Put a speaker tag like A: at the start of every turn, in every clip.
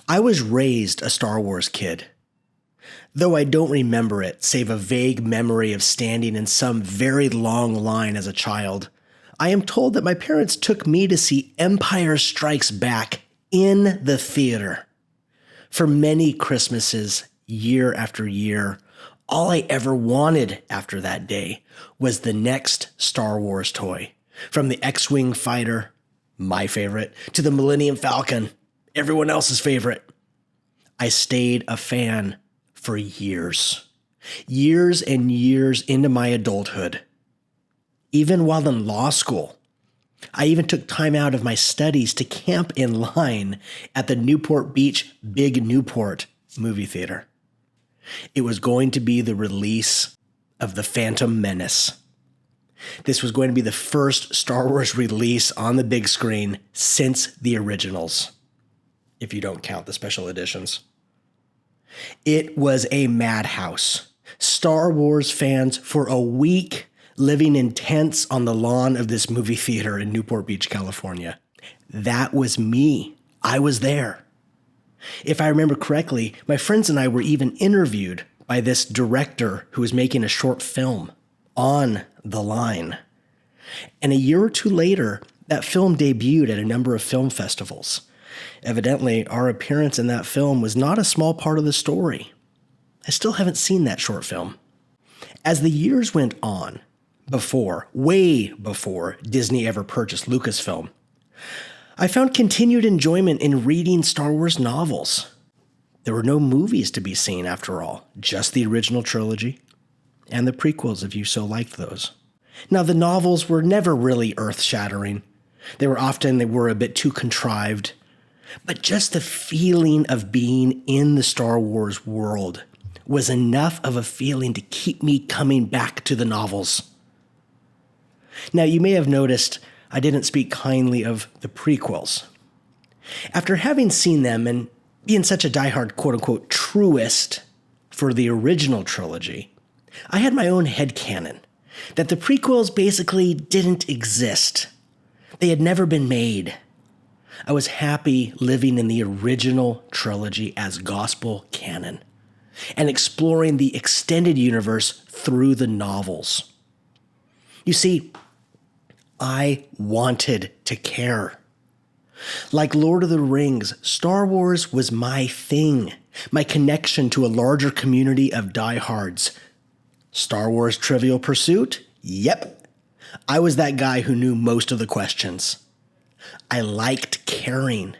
A: I was raised a Star Wars kid. Though I don't remember it, save a vague memory of standing in some very long line as a child, I am told that my parents took me to see Empire Strikes Back in the theater. For many Christmases, year after year, all I ever wanted after that day was the next Star Wars toy. From the X-Wing fighter, my favorite, to the Millennium Falcon, everyone else's favorite. I stayed a fan for years. Years and years into my adulthood. Even while in law school, I even took time out of my studies to camp in line at the Newport Beach Big Newport movie theater. It was going to be the release of the Phantom Menace. This was going to be the first Star Wars release on the big screen since the originals, if you don't count the special editions. It was a madhouse. Star Wars fans for a week living in tents on the lawn of this movie theater in Newport Beach, California. That was me. I was there. If I remember correctly, my friends and I were even interviewed by this director who was making a short film on the line. And a year or two later, that film debuted at a number of film festivals. Evidently, our appearance in that film was not a small part of the story. I still haven't seen that short film. As the years went on, way before Disney ever purchased Lucasfilm, I found continued enjoyment in reading Star Wars novels. There were no movies to be seen after all, just the original trilogy and the prequels if you so liked those. Now, the novels were never really earth-shattering. They were a bit too contrived. But just the feeling of being in the Star Wars world was enough of a feeling to keep me coming back to the novels. Now, you may have noticed I didn't speak kindly of the prequels. After having seen them and being such a diehard quote-unquote truist for the original trilogy, I had my own headcanon that the prequels basically didn't exist. They had never been made. I was happy living in the original trilogy as gospel canon and exploring the extended universe through the novels. You see, I wanted to care. Like Lord of the Rings, Star Wars was my thing, my connection to a larger community of diehards. Star Wars Trivial Pursuit? Yep. I was that guy who knew most of the questions. I liked caring.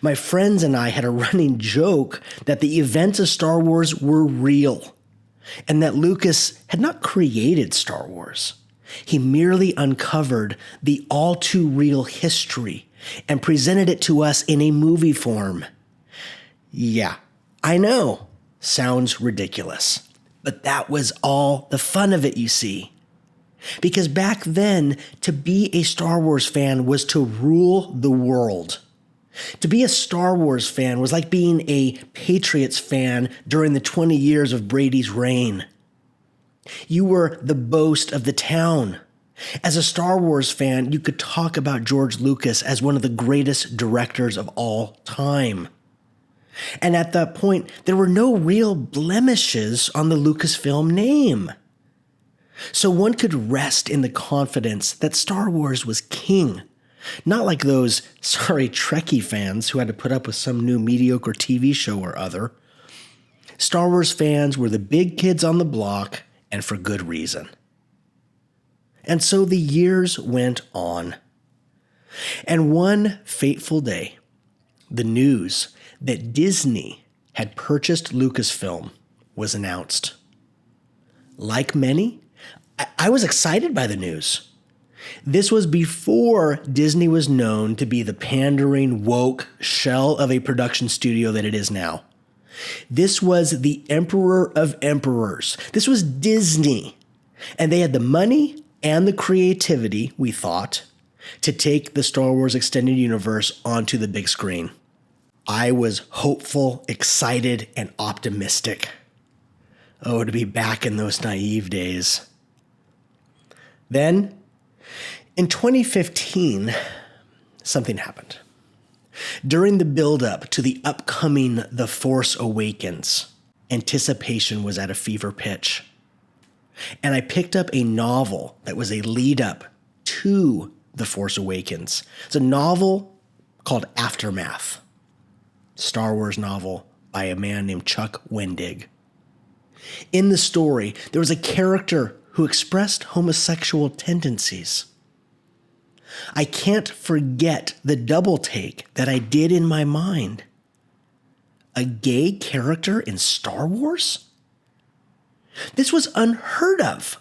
A: My friends and I had a running joke that the events of Star Wars were real, and that Lucas had not created Star Wars. He merely uncovered the all-too-real history and presented it to us in a movie form. Yeah, I know. Sounds ridiculous. But that was all the fun of it, you see. Because back then, to be a Star Wars fan was to rule the world. To be a Star Wars fan was like being a Patriots fan during the 20 years of Brady's reign. You were the boast of the town. As a Star Wars fan, you could talk about George Lucas as one of the greatest directors of all time. And at that point, there were no real blemishes on the Lucasfilm name. So one could rest in the confidence that Star Wars was king. Not like those sorry Trekkie fans who had to put up with some new mediocre TV show or other. Star Wars fans were the big kids on the block, and for good reason. And so the years went on. And one fateful day, the news that Disney had purchased Lucasfilm was announced. Like many, I was excited by the news. This was before Disney was known to be the pandering, woke shell of a production studio that it is now. This was the emperor of emperors. This was Disney. And they had the money and the creativity, we thought, to take the Star Wars extended universe onto the big screen. I was hopeful, excited, and optimistic. Oh, to be back in those naive days. Then, in 2015, something happened. During the build-up to the upcoming The Force Awakens, anticipation was at a fever pitch. And I picked up a novel that was a lead-up to The Force Awakens. It's a novel called Aftermath, Star Wars novel by a man named Chuck Wendig. In the story, there was a character who expressed homosexual tendencies. I can't forget the double take that I did in my mind. A gay character in Star Wars? This was unheard of,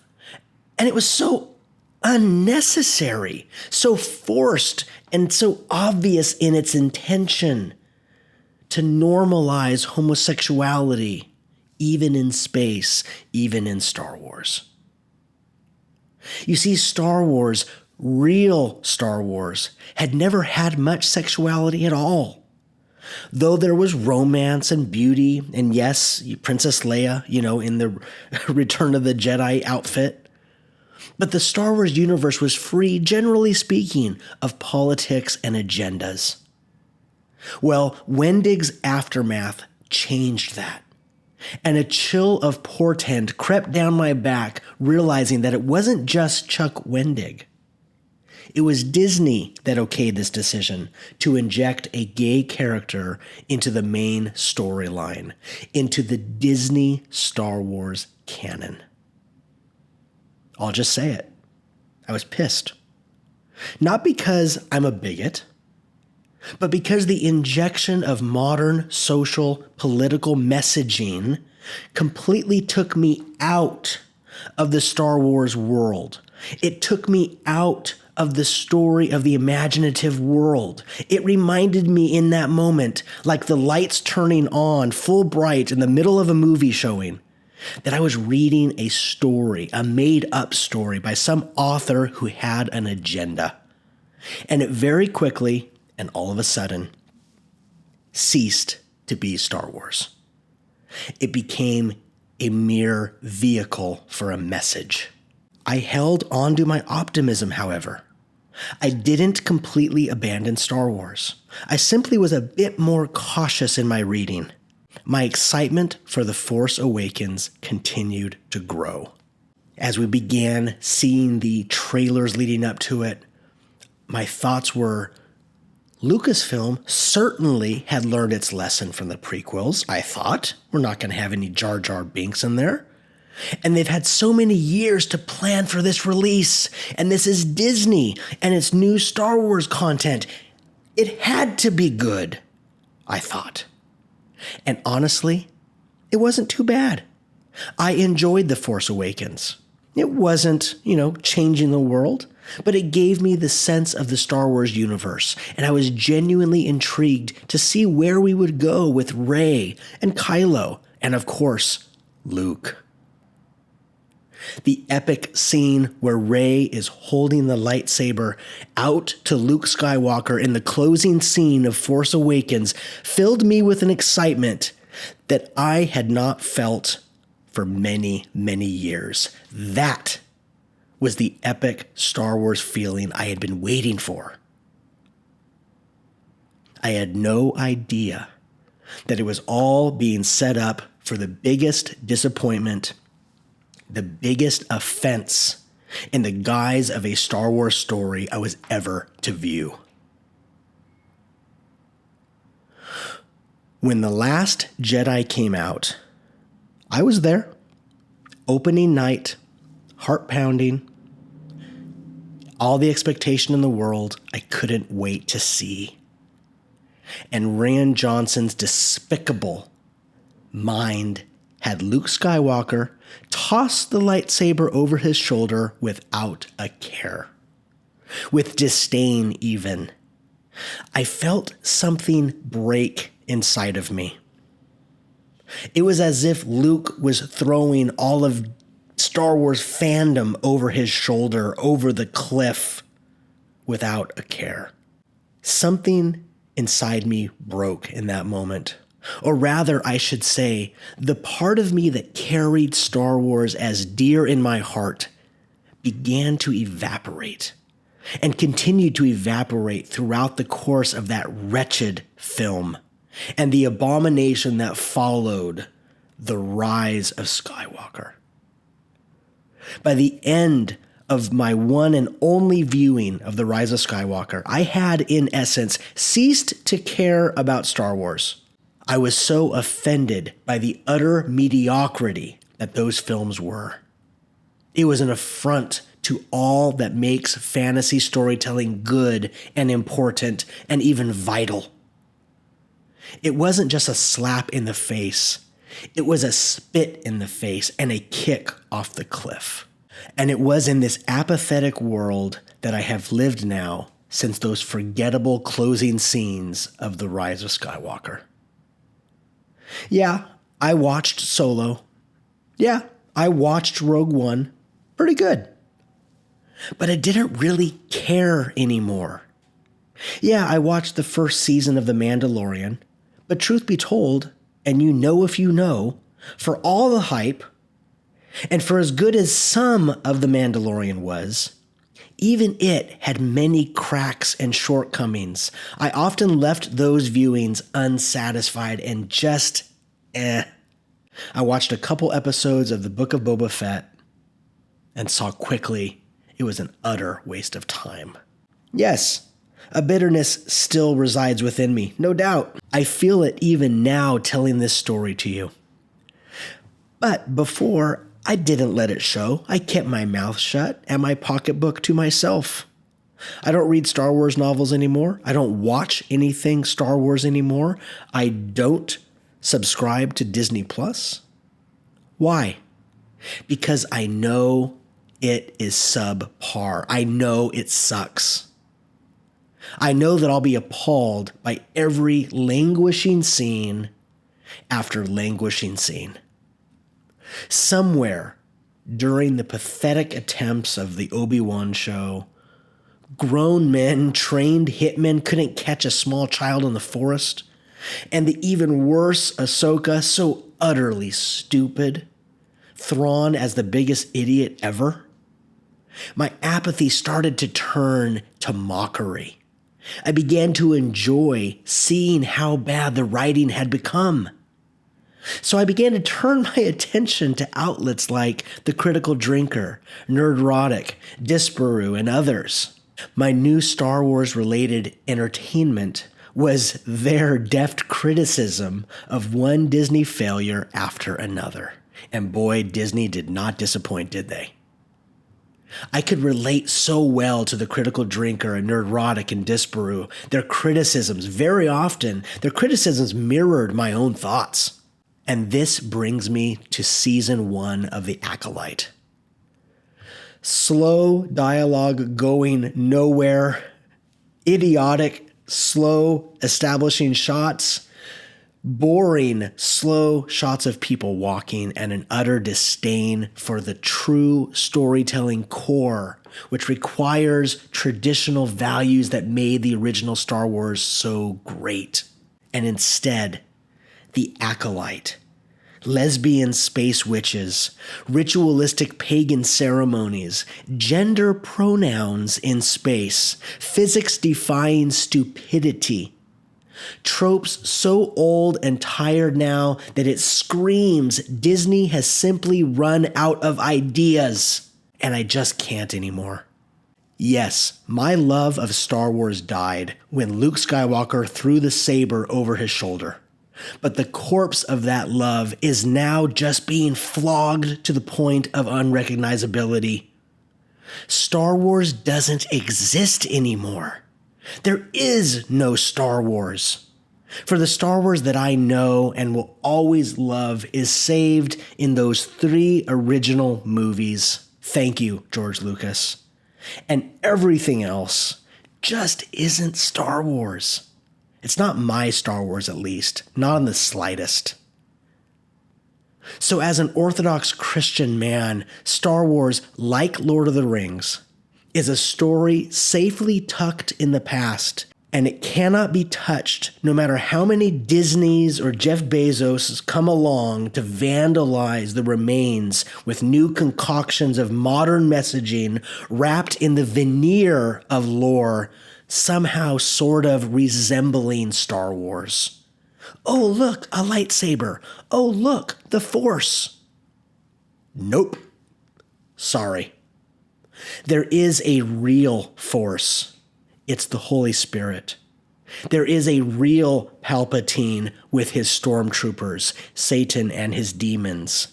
A: and it was so unnecessary, so forced, and so obvious in its intention to normalize homosexuality, even in space, even in Star Wars. You see, Star Wars, real Star Wars, had never had much sexuality at all. Though there was romance and beauty, and yes, Princess Leia, in the Return of the Jedi outfit. But the Star Wars universe was free, generally speaking, of politics and agendas. Well, Wendig's Aftermath changed that. And a chill of portent crept down my back, realizing that it wasn't just Chuck Wendig. It was Disney that okayed this decision to inject a gay character into the main storyline, into the Disney Star Wars canon. I'll just say it. I was pissed. Not because I'm a bigot, but because the injection of modern social political messaging completely took me out of the Star Wars world. It took me out of the story of the imaginative world. It reminded me in that moment, like the lights turning on full bright in the middle of a movie showing, that I was reading a story, a made-up story by some author who had an agenda. And it very quickly, and all of a sudden, ceased to be Star Wars. It became a mere vehicle for a message. I held on to my optimism, however. I didn't completely abandon Star Wars. I simply was a bit more cautious in my reading. My excitement for The Force Awakens continued to grow. As we began seeing the trailers leading up to it, my thoughts were, Lucasfilm certainly had learned its lesson from the prequels, I thought. We're not going to have any Jar Jar Binks in there. And they've had so many years to plan for this release. And this is Disney and its new Star Wars content. It had to be good, I thought. And honestly, it wasn't too bad. I enjoyed The Force Awakens. It wasn't, changing the world, but it gave me the sense of the Star Wars universe. And I was genuinely intrigued to see where we would go with Rey and Kylo, and of course, Luke. The epic scene where Rey is holding the lightsaber out to Luke Skywalker in the closing scene of Force Awakens filled me with an excitement that I had not felt for many, many years. That was the epic Star Wars feeling I had been waiting for. I had no idea that it was all being set up for the biggest disappointment, the biggest offense in the guise of a Star Wars story I was ever to view. When The Last Jedi came out, I was there. Opening night, heart pounding, all the expectation in the world, I couldn't wait to see. And Rian Johnson's despicable mind had Luke Skywalker toss the lightsaber over his shoulder without a care. With disdain, even. I felt something break inside of me. It was as if Luke was throwing all of Star Wars fandom over his shoulder, over the cliff, without a care. Something inside me broke in that moment. Or rather, I should say, the part of me that carried Star Wars as dear in my heart began to evaporate. and continued to evaporate throughout the course of that wretched film and the abomination that followed the rise of Skywalker. By the end of my one and only viewing of The Rise of Skywalker, I had, in essence, ceased to care about Star Wars. I was so offended by the utter mediocrity that those films were. It was an affront to all that makes fantasy storytelling good and important and even vital. It wasn't just a slap in the face. It was a spit in the face and a kick off the cliff. And it was in this apathetic world that I have lived now since those forgettable closing scenes of The Rise of Skywalker. Yeah, I watched Solo. Yeah, I watched Rogue One. Pretty good. But I didn't really care anymore. Yeah, I watched the first season of The Mandalorian. But truth be told, and you know if you know, for all the hype, and for as good as some of The Mandalorian was, even it had many cracks and shortcomings. I often left those viewings unsatisfied and just I watched a couple episodes of the Book of Boba Fett and saw quickly it was an utter waste of time. Yes, a bitterness still resides within me, no doubt. I feel it even now telling this story to you. But before, I didn't let it show. I kept my mouth shut and my pocketbook to myself. I don't read Star Wars novels anymore. I don't watch anything Star Wars anymore. I don't subscribe to Disney Plus. Why? Because I know it is subpar. I know it sucks. I know that I'll be appalled by every languishing scene after languishing scene. Somewhere during the pathetic attempts of the Obi-Wan show, grown men, trained hitmen couldn't catch a small child in the forest, and the even worse Ahsoka, so utterly stupid, Thrawn as the biggest idiot ever. My apathy started to turn to mockery. I began to enjoy seeing how bad the writing had become. So I began to turn my attention to outlets like The Critical Drinker, Nerdrotic, Disparu, and others. My new Star Wars-related entertainment was their deft criticism of one Disney failure after another. And boy, Disney did not disappoint, did they? I could relate so well to The Critical Drinker and Nerdrotic and Disparu. Their criticisms, very often, their criticisms mirrored my own thoughts. And this brings me to season 1 of The Acolyte. Slow dialogue going nowhere, idiotic, slow establishing shots, boring, slow shots of people walking, and an utter disdain for the true storytelling core, which requires traditional values that made the original Star Wars so great. And instead, The Acolyte, lesbian space witches, ritualistic pagan ceremonies, gender pronouns in space, physics-defying stupidity, tropes so old and tired now that it screams Disney has simply run out of ideas, and I just can't anymore. Yes, my love of Star Wars died when Luke Skywalker threw the saber over his shoulder. But the corpse of that love is now just being flogged to the point of unrecognizability. Star Wars doesn't exist anymore. There is no Star Wars. For the Star Wars that I know and will always love is saved in those 3 original movies. Thank you, George Lucas. And everything else just isn't Star Wars. It's not my Star Wars, at least, not in the slightest. So as an Orthodox Christian man, Star Wars, like Lord of the Rings, is a story safely tucked in the past and it cannot be touched no matter how many Disneys or Jeff Bezos come along to vandalize the remains with new concoctions of modern messaging wrapped in the veneer of lore, somehow sort of resembling Star Wars. Oh, look, a lightsaber. Oh, look, the Force. Nope. Sorry. There is a real Force. It's the Holy Spirit. There is a real Palpatine with his stormtroopers, Satan and his demons.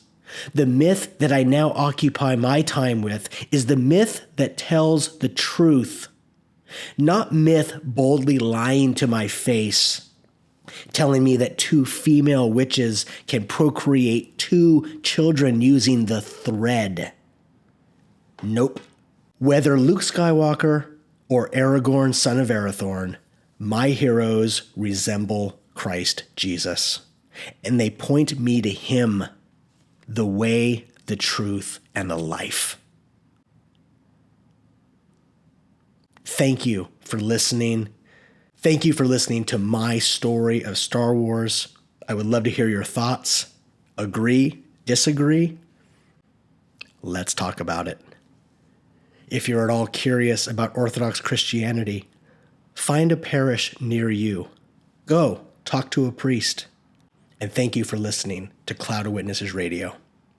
A: The myth that I now occupy my time with is the myth that tells the truth, not myth boldly lying to my face, telling me that 2 female witches can procreate 2 children using the thread. Nope. Whether Luke Skywalker or Aragorn, son of Arathorn, my heroes resemble Christ Jesus, and they point me to him, the way, the truth, and the life. Thank you for listening. Thank you for listening to my story of Star Wars. I would love to hear your thoughts. Agree? Disagree? Let's talk about it. If you're at all curious about Orthodox Christianity, find a parish near you. Go, talk to a priest. And thank you for listening to Cloud of Witnesses Radio.